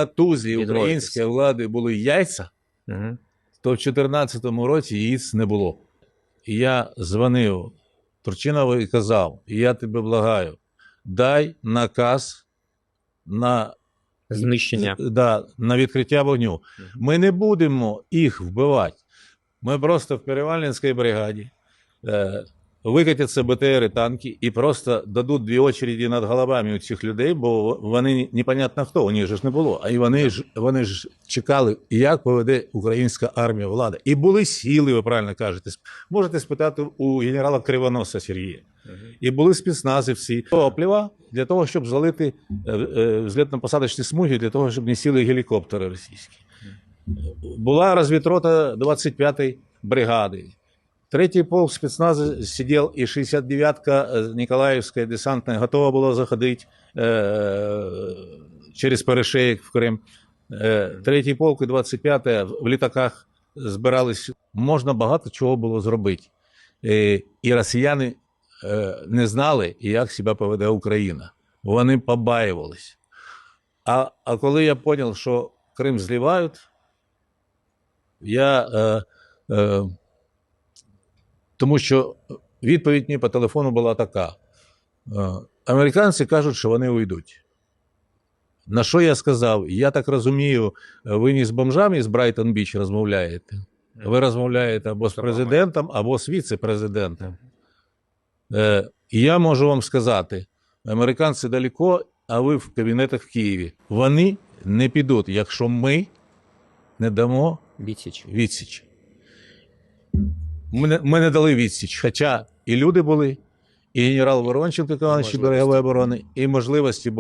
на тузі української влади були яйця, то в 2014 році яєць не було. І я дзвонив Турчинову і казав, я тебе благаю, дай наказ на знищення. На відкриття вогню. Ми не будемо їх вбивати. Ми просто в Перевальнинській бригаді викатяться БТРи, танки і просто дадуть 2 очереді над головами у цих людей, бо вони непонятно хто, у них же ж не було. А вони ж чекали, як поведе українська армія влада. І були сили, ви правильно кажете. Можете спитати у генерала Кривоноса Сергія. І були спецназівці. Топлива для того, щоб залити взлітно-посадочні смуги, для того, щоб не сіли гелікоптери російські. Була розвідрота 25-ї бригади. 3-й полк спецназа сидел, и 69-ка Николаевская десантная готова была заходить через перешеек в Крим. 3-й полк і 25-та в літаках збирались. Можна багато чого було зробити. І росіяни не знали, як себе поведе Україна. Вони побаювались. А коли я зрозумів, що Крим зливають, тому що відповідь мені по телефону була така. Американці кажуть, що вони уйдуть. На що я сказав? Я так розумію, ви не з бомжами з Брайтон-Біч розмовляєте. Ви розмовляєте або з президентом, або з віце-президентом. І я можу вам сказати, американці далеко, а ви в кабінетах в Києві. Вони не підуть, якщо ми не дамо відсіч. Ми не дали відсіч, хоча і люди були, і генерал Воронченко, командуючий берегової оборони, і можливості були.